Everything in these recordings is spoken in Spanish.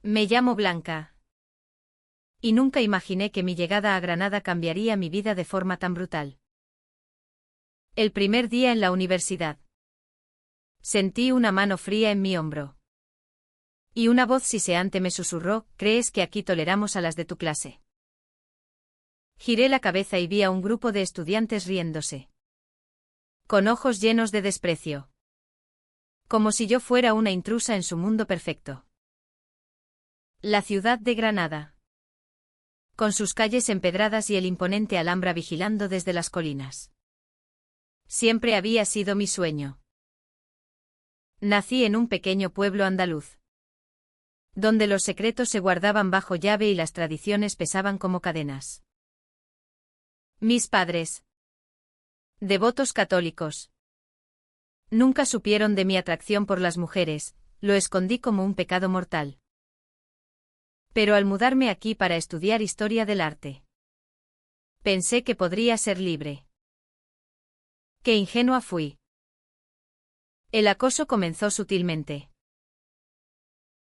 Me llamo Blanca. Y nunca imaginé que mi llegada a Granada cambiaría mi vida de forma tan brutal. El primer día en la universidad. Sentí una mano fría en mi hombro. Y una voz siseante me susurró: ¿crees que aquí toleramos a las de tu clase? Giré la cabeza y vi a un grupo de estudiantes riéndose. Con ojos llenos de desprecio. Como si yo fuera una intrusa en su mundo perfecto. La ciudad de Granada. Con sus calles empedradas y el imponente Alhambra vigilando desde las colinas. Siempre había sido mi sueño. Nací en un pequeño pueblo andaluz, donde los secretos se guardaban bajo llave y las tradiciones pesaban como cadenas. Mis padres, devotos católicos, nunca supieron de mi atracción por las mujeres, lo escondí como un pecado mortal. Pero al mudarme aquí para estudiar historia del arte, pensé que podría ser libre. Qué ingenua fui. El acoso comenzó sutilmente.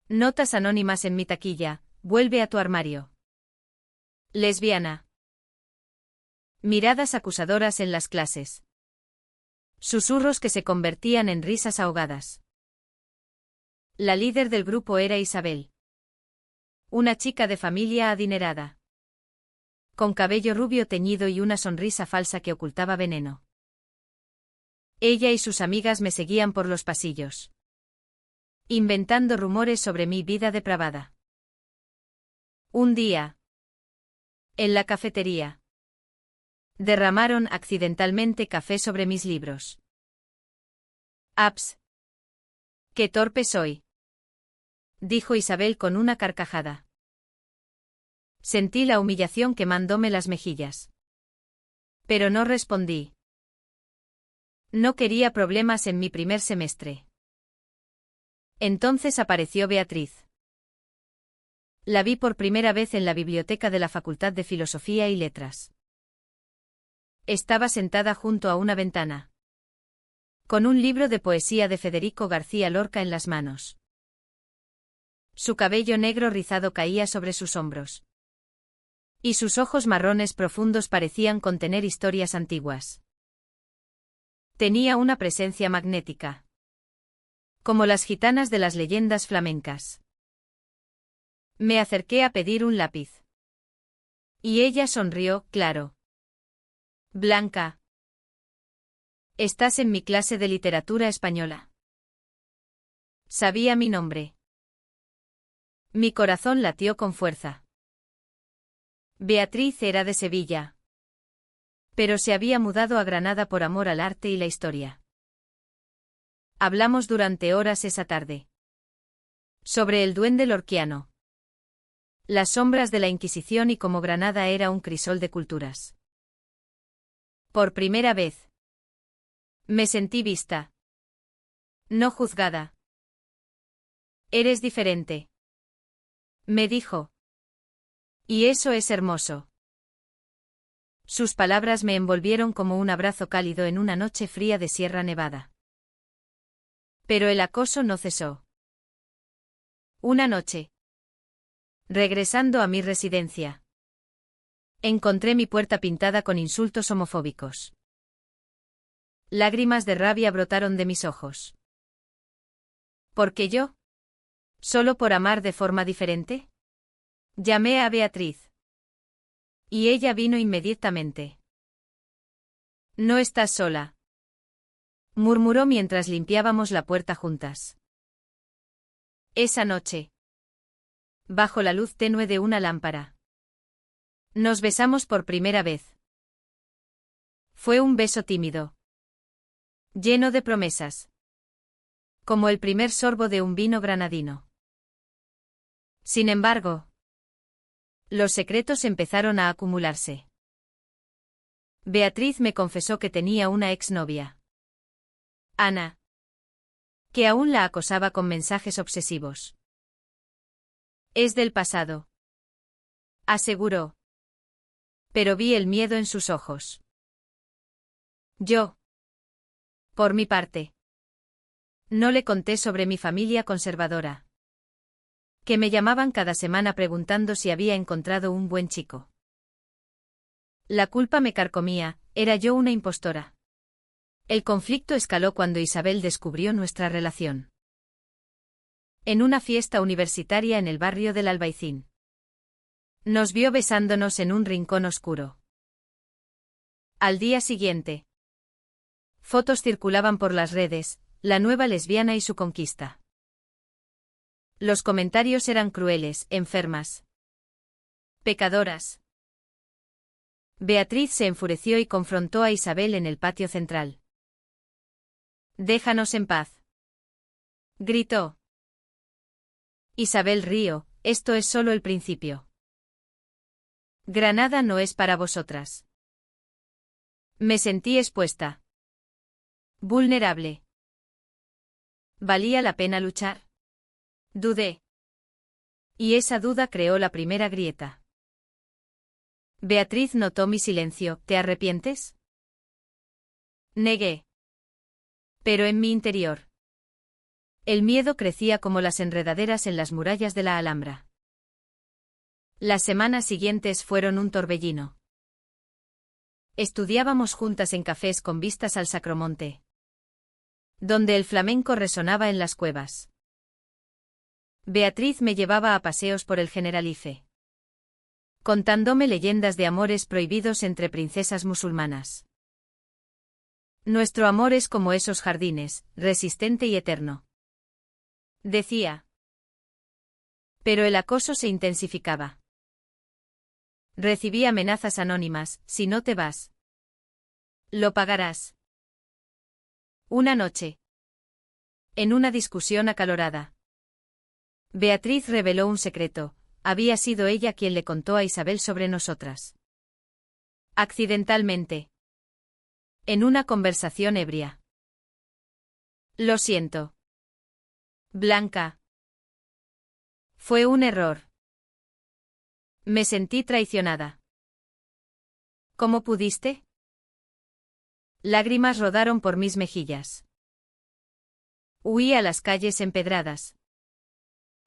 Notas anónimas en mi taquilla: vuelve a tu armario. Lesbiana. Miradas acusadoras en las clases. Susurros que se convertían en risas ahogadas. La líder del grupo era Isabel. Una chica de familia adinerada. Con cabello rubio teñido y una sonrisa falsa que ocultaba veneno. Ella y sus amigas me seguían por los pasillos, inventando rumores sobre mi vida depravada. Un día, en la cafetería, derramaron accidentalmente café sobre mis libros. «Aps. Qué torpe soy», dijo Isabel con una carcajada. Sentí la humillación quemándome las mejillas. Pero no respondí. No quería problemas en mi primer semestre. Entonces apareció Beatriz. La vi por primera vez en la biblioteca de la Facultad de Filosofía y Letras. Estaba sentada junto a una ventana, con un libro de poesía de Federico García Lorca en las manos. Su cabello negro rizado caía sobre sus hombros. Y sus ojos marrones profundos parecían contener historias antiguas. Tenía una presencia magnética. Como las gitanas de las leyendas flamencas. Me acerqué a pedir un lápiz. Y ella sonrió, claro. Blanca. Estás en mi clase de literatura española. Sabía mi nombre. Mi corazón latió con fuerza. Beatriz era de Sevilla. Pero se había mudado a Granada por amor al arte y la historia. Hablamos durante horas esa tarde. Sobre el duende lorquiano. Las sombras de la Inquisición y cómo Granada era un crisol de culturas. Por primera vez. Me sentí vista. No juzgada. Eres diferente. Me dijo. Y eso es hermoso. Sus palabras me envolvieron como un abrazo cálido en una noche fría de Sierra Nevada. Pero el acoso no cesó. Una noche, regresando a mi residencia, encontré mi puerta pintada con insultos homofóbicos. Lágrimas de rabia brotaron de mis ojos. ¿Por qué yo? ¿Solo por amar de forma diferente? Llamé a Beatriz. Y ella vino inmediatamente. No estás sola, murmuró mientras limpiábamos la puerta juntas. Esa noche, bajo la luz tenue de una lámpara, nos besamos por primera vez. Fue un beso tímido, lleno de promesas, como el primer sorbo de un vino granadino. Sin embargo, los secretos empezaron a acumularse. Beatriz me confesó que tenía una exnovia, Ana, que aún la acosaba con mensajes obsesivos. Es del pasado, aseguró. Pero vi el miedo en sus ojos. Yo, por mi parte, no le conté sobre mi familia conservadora. Que me llamaban cada semana preguntando si había encontrado un buen chico. La culpa me carcomía, era yo una impostora. El conflicto escaló cuando Isabel descubrió nuestra relación. En una fiesta universitaria en el barrio del Albaicín. Nos vio besándonos en un rincón oscuro. Al día siguiente. Fotos circulaban por las redes, la nueva lesbiana y su conquista. Los comentarios eran crueles, enfermas. Pecadoras. Beatriz se enfureció y confrontó a Isabel en el patio central. «Déjanos en paz», gritó. Isabel rió, esto es solo el principio. Granada no es para vosotras. Me sentí expuesta. Vulnerable. ¿Valía la pena luchar? Dudé. Y esa duda creó la primera grieta. Beatriz notó mi silencio, ¿te arrepientes? Negué. Pero en mi interior. El miedo crecía como las enredaderas en las murallas de la Alhambra. Las semanas siguientes fueron un torbellino. Estudiábamos juntas en cafés con vistas al Sacromonte, donde el flamenco resonaba en las cuevas. Beatriz me llevaba a paseos por el Generalife, contándome leyendas de amores prohibidos entre princesas musulmanas. Nuestro amor es como esos jardines, resistente y eterno, decía. Pero el acoso se intensificaba. Recibí amenazas anónimas, si no te vas. Lo pagarás. Una noche. En una discusión acalorada. Beatriz reveló un secreto, había sido ella quien le contó a Isabel sobre nosotras. Accidentalmente. En una conversación ebria. Lo siento. Blanca. Fue un error. Me sentí traicionada. ¿Cómo pudiste? Lágrimas rodaron por mis mejillas. Huí a las calles empedradas.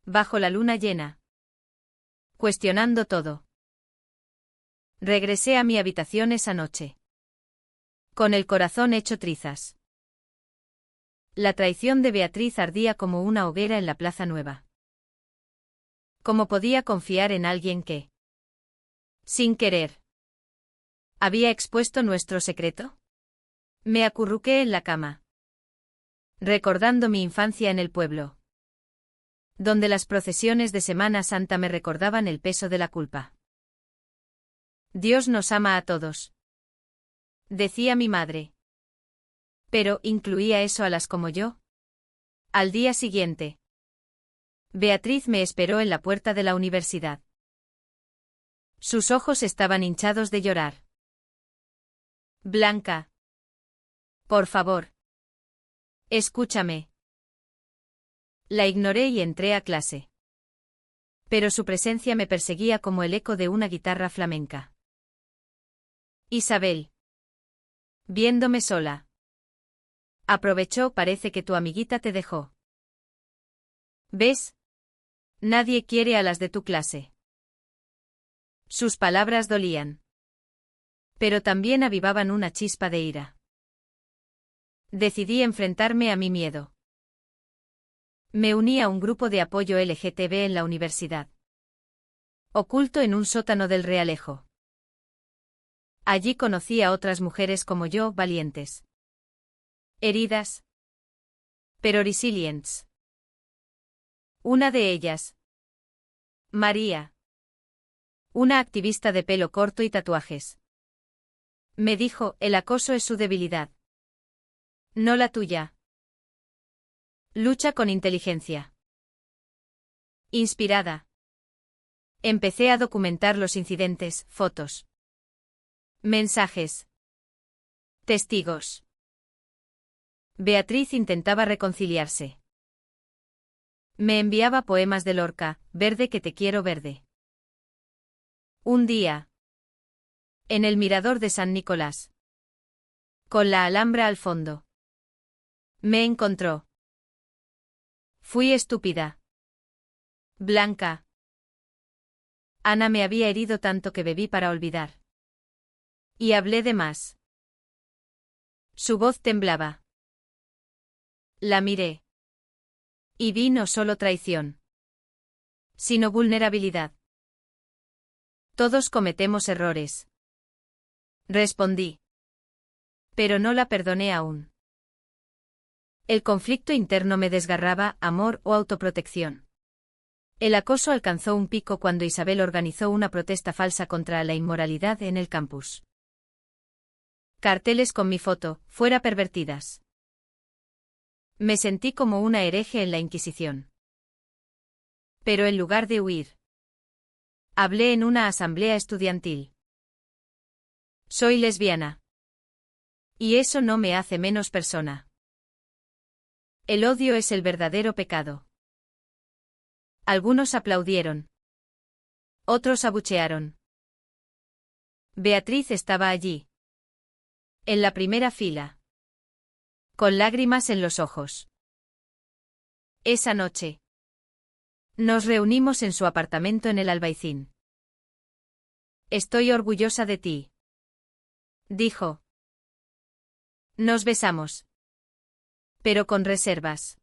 Bajo la luna llena. Cuestionando todo. Regresé a mi habitación esa noche. Con el corazón hecho trizas. La traición de Beatriz ardía como una hoguera en la Plaza Nueva. ¿Cómo podía confiar en alguien que, sin querer, había expuesto nuestro secreto? Me acurruqué en la cama, recordando mi infancia en el pueblo, donde las procesiones de Semana Santa me recordaban el peso de la culpa. Dios nos ama a todos, decía mi madre. Pero, ¿incluía eso a las como yo? Al día siguiente, Beatriz me esperó en la puerta de la universidad. Sus ojos estaban hinchados de llorar. Blanca. Por favor. Escúchame. La ignoré y entré a clase. Pero su presencia me perseguía como el eco de una guitarra flamenca. Isabel. Viéndome sola. Aprovechó, parece que tu amiguita te dejó. ¿Ves? Nadie quiere a las de tu clase. Sus palabras dolían. Pero también avivaban una chispa de ira. Decidí enfrentarme a mi miedo. Me uní a un grupo de apoyo LGTB en la universidad. Oculto en un sótano del Realejo. Allí conocí a otras mujeres como yo, valientes. Heridas. Pero resilientes. Una de ellas. María. Una activista de pelo corto y tatuajes. Me dijo, el acoso es su debilidad. No la tuya. Lucha con inteligencia. Inspirada. Empecé a documentar los incidentes, fotos. Mensajes. Testigos. Beatriz intentaba reconciliarse. Me enviaba poemas de Lorca, verde que te quiero verde. Un día. En el mirador de San Nicolás. Con la Alhambra al fondo. Me encontró. Fui estúpida. Blanca. Ana me había herido tanto que bebí para olvidar. Y hablé de más. Su voz temblaba. La miré. Y vi no solo traición, sino vulnerabilidad. Todos cometemos errores. Respondí. Pero no la perdoné aún. El conflicto interno me desgarraba, amor o autoprotección. El acoso alcanzó un pico cuando Isabel organizó una protesta falsa contra la inmoralidad en el campus. Carteles con mi foto, fuera pervertidas. Me sentí como una hereje en la Inquisición. Pero en lugar de huir, hablé en una asamblea estudiantil. Soy lesbiana. Y eso no me hace menos persona. El odio es el verdadero pecado. Algunos aplaudieron. Otros abuchearon. Beatriz estaba allí. En la primera fila. Con lágrimas en los ojos. Esa noche. Nos reunimos en su apartamento en el Albaicín. Estoy orgullosa de ti. Dijo. Nos besamos. Pero con reservas.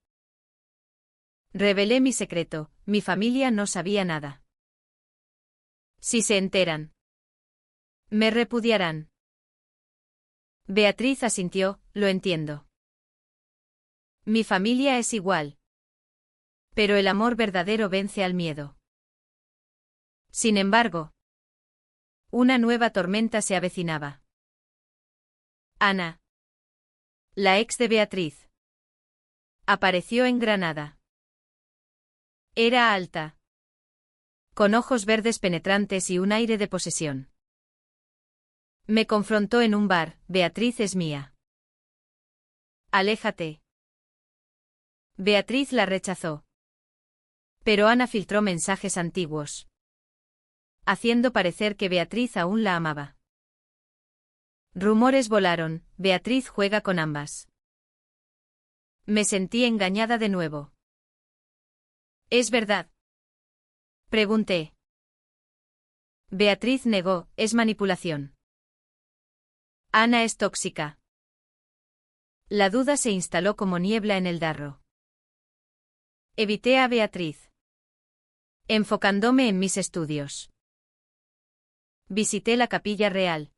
Revelé mi secreto, mi familia no sabía nada. Si se enteran, me repudiarán. Beatriz asintió, lo entiendo. Mi familia es igual. Pero el amor verdadero vence al miedo. Sin embargo, una nueva tormenta se avecinaba. Ana, la ex de Beatriz, apareció en Granada. Era alta, con ojos verdes penetrantes y un aire de posesión. Me confrontó en un bar, Beatriz es mía. Aléjate. Beatriz la rechazó. Pero Ana filtró mensajes antiguos, haciendo parecer que Beatriz aún la amaba. Rumores volaron, Beatriz juega con ambas. Me sentí engañada de nuevo. ¿Es verdad? Pregunté. Beatriz negó, es manipulación. Ana es tóxica. La duda se instaló como niebla en el darro. Evité a Beatriz, enfocándome en mis estudios. Visité la Capilla Real,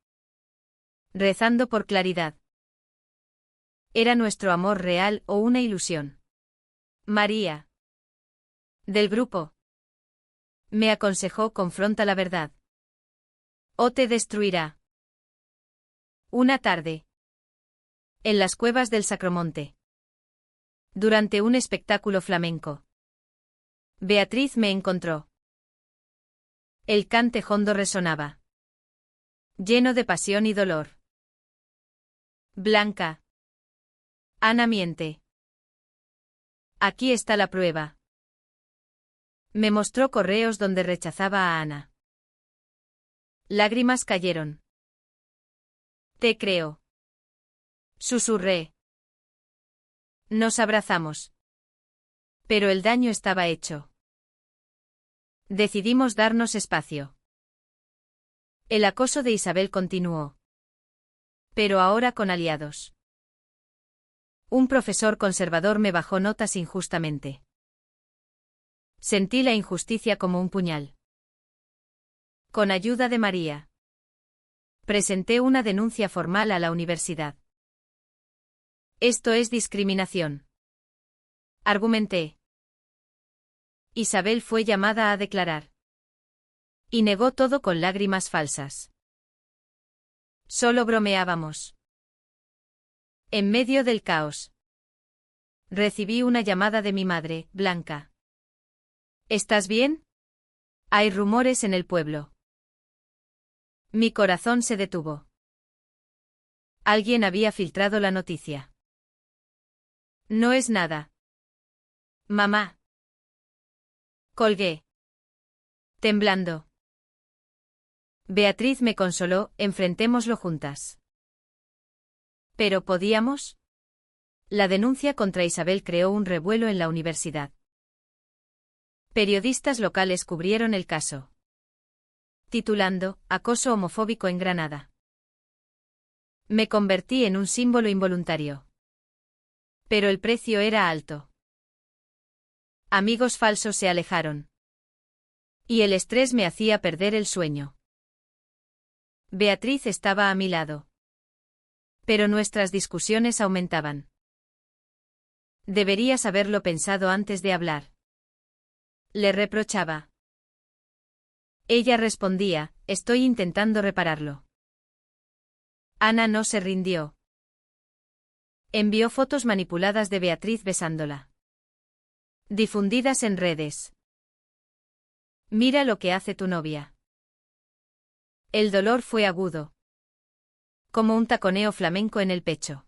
rezando por claridad. ¿Era nuestro amor real o una ilusión? María, del grupo, me aconsejó: confronta la verdad, o te destruirá. Una tarde, en las cuevas del Sacromonte, durante un espectáculo flamenco, Beatriz me encontró. El cante hondo resonaba, lleno de pasión y dolor. Blanca. Ana miente. Aquí está la prueba. Me mostró correos donde rechazaba a Ana. Lágrimas cayeron. Te creo. Susurré. Nos abrazamos. Pero el daño estaba hecho. Decidimos darnos espacio. El acoso de Isabel continuó. Pero ahora con aliados. Un profesor conservador me bajó notas injustamente. Sentí la injusticia como un puñal. Con ayuda de María, presenté una denuncia formal a la universidad. Esto es discriminación, argumenté. Isabel fue llamada a declarar. Y negó todo con lágrimas falsas. Solo bromeábamos. En medio del caos, recibí una llamada de mi madre, Blanca. ¿Estás bien? Hay rumores en el pueblo. Mi corazón se detuvo. Alguien había filtrado la noticia. No es nada. Mamá. Colgué, temblando. Beatriz me consoló, enfrentémoslo juntas. ¿Pero podíamos? La denuncia contra Isabel creó un revuelo en la universidad. Periodistas locales cubrieron el caso, titulando «Acoso homofóbico en Granada». Me convertí en un símbolo involuntario. Pero el precio era alto. Amigos falsos se alejaron. Y el estrés me hacía perder el sueño. Beatriz estaba a mi lado. Pero nuestras discusiones aumentaban. Deberías haberlo pensado antes de hablar. Le reprochaba. Ella respondía, estoy intentando repararlo. Ana no se rindió. Envió fotos manipuladas de Beatriz besándola. Difundidas en redes. Mira lo que hace tu novia. El dolor fue agudo. Como un taconeo flamenco en el pecho.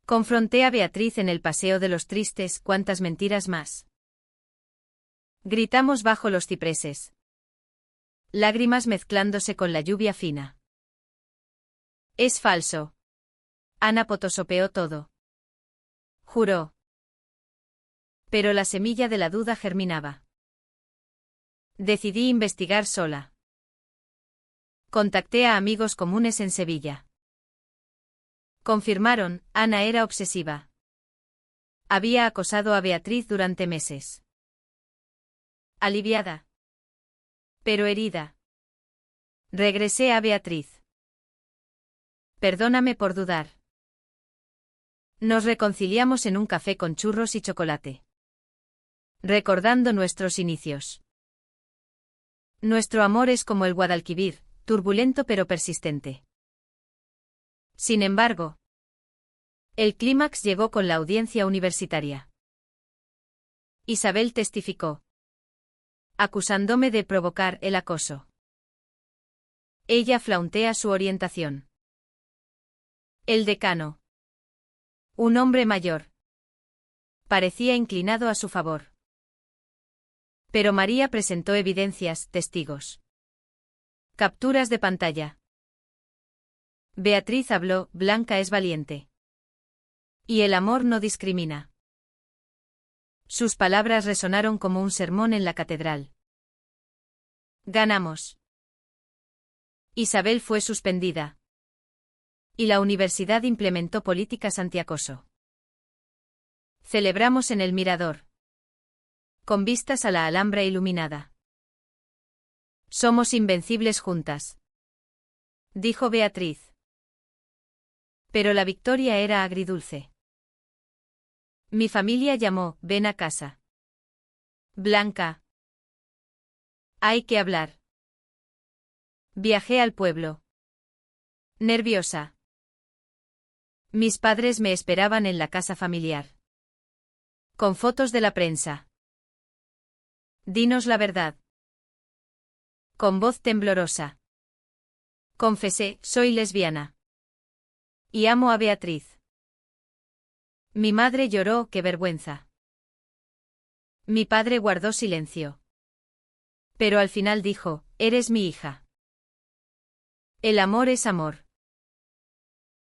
Confronté a Beatriz en el Paseo de los Tristes, ¿cuántas mentiras más? Gritamos bajo los cipreses. Lágrimas mezclándose con la lluvia fina. Es falso. Ana potosopeó todo. Juró. Pero la semilla de la duda germinaba. Decidí investigar sola. Contacté a amigos comunes en Sevilla. Confirmaron, Ana era obsesiva. Había acosado a Beatriz durante meses. Aliviada. Pero herida. Regresé a Beatriz. Perdóname por dudar. Nos reconciliamos en un café con churros y chocolate. Recordando nuestros inicios. Nuestro amor es como el Guadalquivir, turbulento pero persistente. Sin embargo, el clímax llegó con la audiencia universitaria. Isabel testificó, acusándome de provocar el acoso. Ella flauntea su orientación. El decano, un hombre mayor, parecía inclinado a su favor. Pero María presentó evidencias, testigos. Capturas de pantalla. Beatriz habló, Blanca es valiente. Y el amor no discrimina. Sus palabras resonaron como un sermón en la catedral. Ganamos. Isabel fue suspendida. Y la universidad implementó políticas antiacoso. Celebramos en el Mirador. Con vistas a la Alhambra iluminada. Somos invencibles juntas. Dijo Beatriz. Pero la victoria era agridulce. Mi familia llamó, ven a casa. Blanca. Hay que hablar. Viajé al pueblo. Nerviosa. Mis padres me esperaban en la casa familiar. Con fotos de la prensa. Dinos la verdad. Con voz temblorosa. Confesé, soy lesbiana. Y amo a Beatriz. Mi madre lloró, qué vergüenza. Mi padre guardó silencio. Pero al final dijo, eres mi hija. El amor es amor.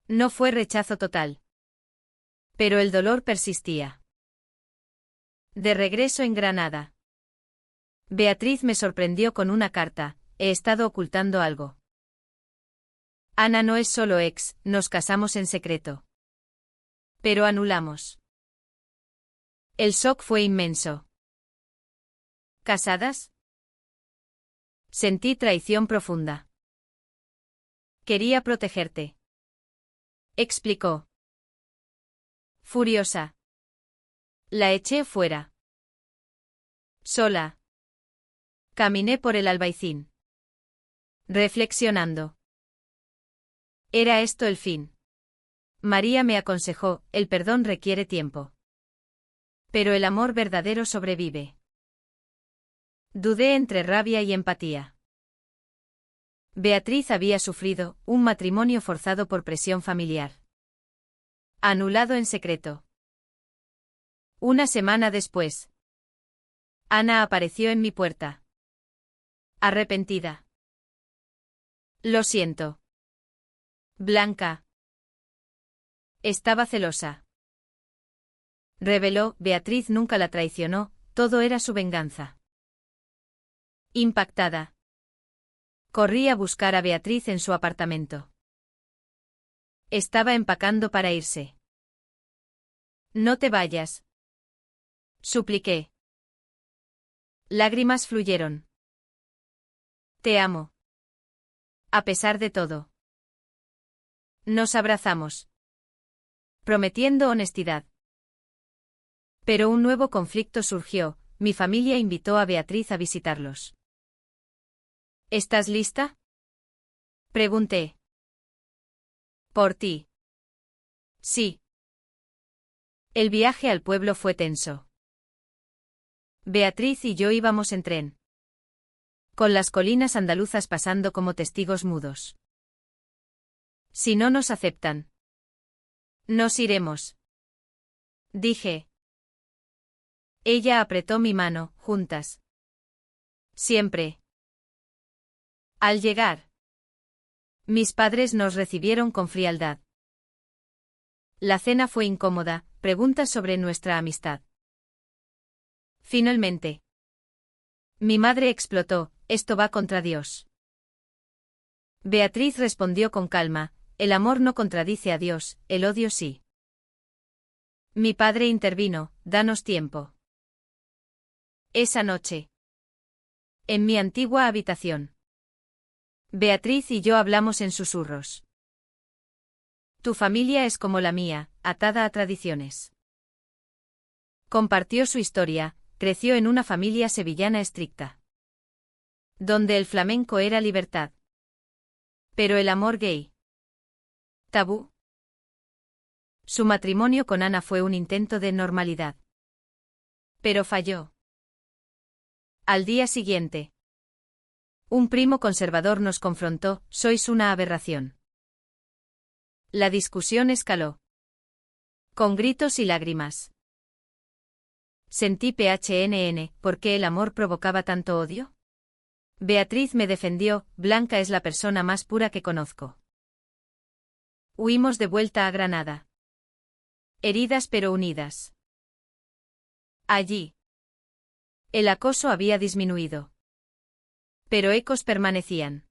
No fue rechazo total. Pero el dolor persistía. De regreso en Granada. Beatriz me sorprendió con una carta, he estado ocultando algo. Ana no es solo ex, nos casamos en secreto. Pero anulamos. El shock fue inmenso. ¿Casadas? Sentí traición profunda. Quería protegerte. Explicó. Furiosa. La eché fuera. Sola. Caminé por el Albaicín. Reflexionando. ¿Era esto el fin? María me aconsejó, el perdón requiere tiempo. Pero el amor verdadero sobrevive. Dudé entre rabia y empatía. Beatriz había sufrido un matrimonio forzado por presión familiar. Anulado en secreto. Una semana después. Ana apareció en mi puerta. Arrepentida. Lo siento. Blanca. Estaba celosa. Reveló, Beatriz nunca la traicionó, todo era su venganza. Impactada, corrí a buscar a Beatriz en su apartamento. Estaba empacando para irse. No te vayas, supliqué. Lágrimas fluyeron. Te amo. A pesar de todo. Nos abrazamos, prometiendo honestidad. Pero un nuevo conflicto surgió, mi familia invitó a Beatriz a visitarlos. ¿Estás lista?, pregunté. Por ti. Sí. El viaje al pueblo fue tenso. Beatriz y yo íbamos en tren, con las colinas andaluzas pasando como testigos mudos. Si no nos aceptan, nos iremos, dije. Ella apretó mi mano, juntas. Siempre. Al llegar, mis padres nos recibieron con frialdad. La cena fue incómoda, preguntas sobre nuestra amistad. Finalmente, mi madre explotó, esto va contra Dios. Beatriz respondió con calma, el amor no contradice a Dios, el odio sí. Mi padre intervino, danos tiempo. Esa noche, en mi antigua habitación, Beatriz y yo hablamos en susurros. Tu familia es como la mía, atada a tradiciones. Compartió su historia, creció en una familia sevillana estricta, donde el flamenco era libertad. Pero el amor gay, tabú. Su matrimonio con Ana fue un intento de normalidad. Pero falló. Al día siguiente, un primo conservador nos confrontó, sois una aberración. La discusión escaló, con gritos y lágrimas. Sentí PHNN, ¿por qué el amor provocaba tanto odio? Beatriz me defendió, Blanca es la persona más pura que conozco. Huimos de vuelta a Granada. Heridas pero unidas. Allí, el acoso había disminuido. Pero ecos permanecían.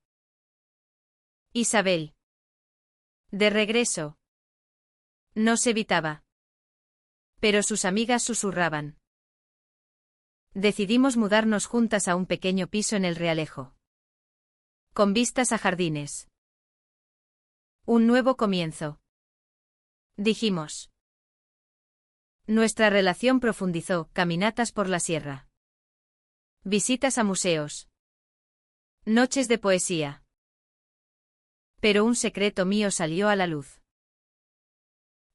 Isabel. De regreso. Nos evitaba. Pero sus amigas susurraban. Decidimos mudarnos juntas a un pequeño piso en el Realejo, con vistas a jardines. Un nuevo comienzo, dijimos. Nuestra relación profundizó, caminatas por la sierra, visitas a museos, noches de poesía. Pero un secreto mío salió a la luz.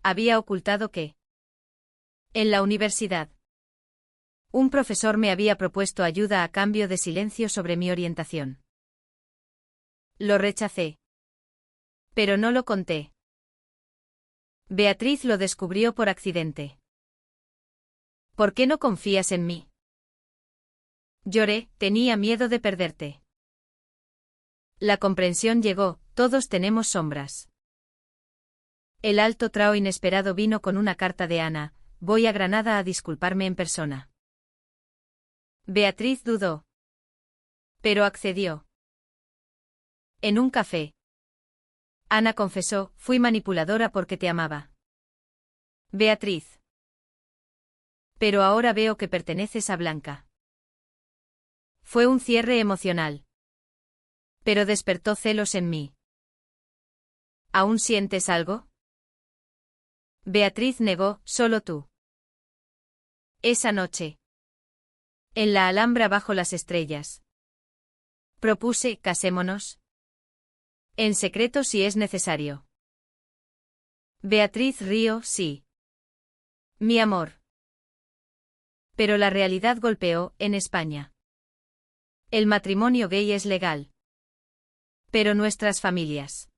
Había ocultado que, en la universidad, un profesor me había propuesto ayuda a cambio de silencio sobre mi orientación. Lo rechacé. Pero no lo conté. Beatriz lo descubrió por accidente. ¿Por qué no confías en mí? Lloré, tenía miedo de perderte. La comprensión llegó, todos tenemos sombras. El alto trao inesperado vino con una carta de Ana, voy a Granada a disculparme en persona. Beatriz dudó. Pero accedió. En un café, Ana confesó, fui manipuladora porque te amaba. Beatriz. Pero ahora veo que perteneces a Blanca. Fue un cierre emocional. Pero despertó celos en mí. ¿Aún sientes algo? Beatriz negó, solo tú. Esa noche, en la Alhambra bajo las estrellas, propuse, casémonos. En secreto si es necesario. Beatriz rió, sí. Mi amor. Pero la realidad golpeó, en España. El matrimonio gay es legal. Pero nuestras familias.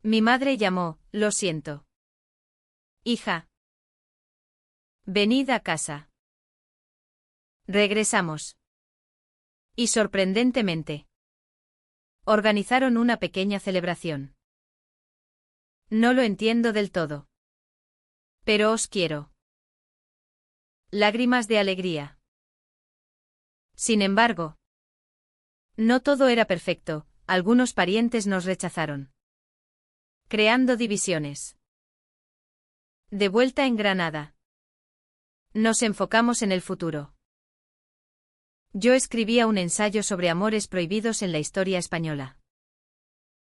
Mi madre llamó, lo siento. Hija. Venid a casa. Regresamos. Y sorprendentemente, organizaron una pequeña celebración. No lo entiendo del todo. Pero os quiero. lágrimas de alegría. Sin embargo, no todo era perfecto, algunos parientes nos rechazaron, creando divisiones. De vuelta en Granada, nos enfocamos en el futuro. Yo escribía un ensayo sobre amores prohibidos en la historia española,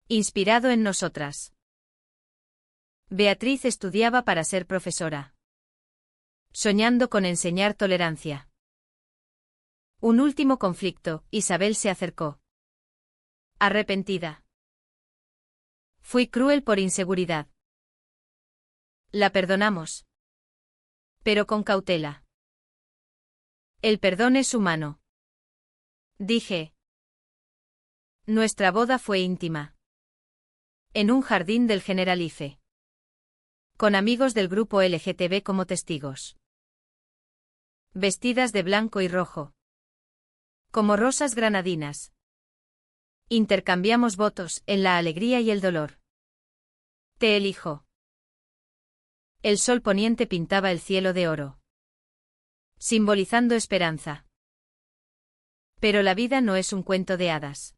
inspirado en nosotras. Beatriz estudiaba para ser profesora, soñando con enseñar tolerancia. Un último conflicto, Isabel se acercó. Arrepentida. Fui cruel por inseguridad. La perdonamos. Pero con cautela. El perdón es humano. Dije. Nuestra boda fue íntima. En un jardín del Generalife. Con amigos del grupo LGTB como testigos. Vestidas de blanco y rojo. Como rosas granadinas. Intercambiamos votos en la alegría y el dolor. Te elijo. El sol poniente pintaba el cielo de oro, simbolizando esperanza. Pero la vida no es un cuento de hadas.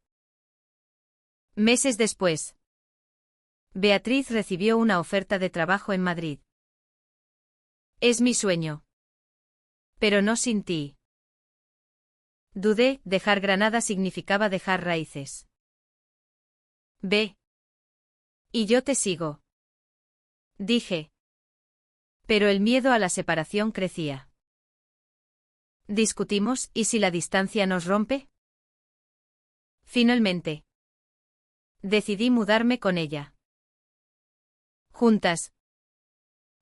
Meses después, Beatriz recibió una oferta de trabajo en Madrid. Es mi sueño. Pero no sin ti. Dudé, dejar Granada significaba dejar raíces. Ve. Y yo te sigo. Dije. Pero el miedo a la separación crecía. Discutimos, ¿y si la distancia nos rompe? Finalmente, decidí mudarme con ella. Juntas.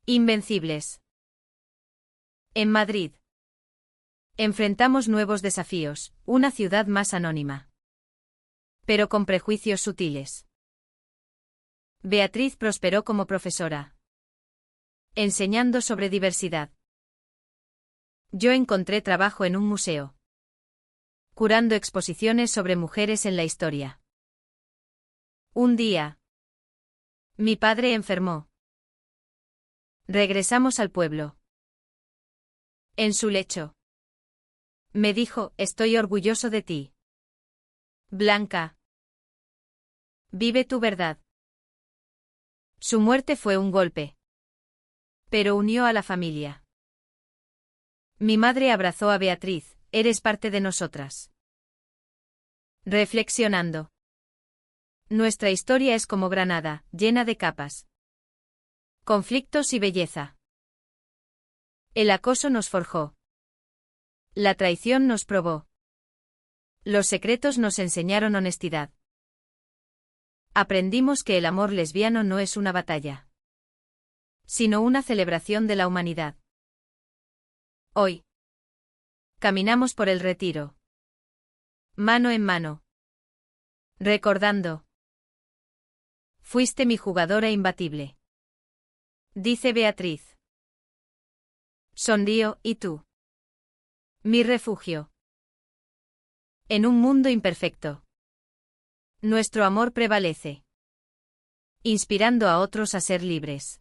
Invencibles. En Madrid. Enfrentamos nuevos desafíos, una ciudad más anónima. Pero con prejuicios sutiles. Beatriz prosperó como profesora, enseñando sobre diversidad. Yo encontré trabajo en un museo, curando exposiciones sobre mujeres en la historia. Un día, mi padre enfermó. Regresamos al pueblo. En su lecho, me dijo, estoy orgulloso de ti. Blanca. Vive tu verdad. Su muerte fue un golpe, pero unió a la familia. Mi madre abrazó a Beatriz, eres parte de nosotras. Reflexionando. Nuestra historia es como Granada, llena de capas. Conflictos y belleza. El acoso nos forjó. La traición nos probó. Los secretos nos enseñaron honestidad. Aprendimos que el amor lesbiano no es una batalla, sino una celebración de la humanidad. Hoy, caminamos por el Retiro. Mano en mano. Recordando. Fuiste mi jugadora imbatible. Dice Beatriz. Sonrío, ¿y tú? Mi refugio. En un mundo imperfecto, nuestro amor prevalece, inspirando a otros a ser libres.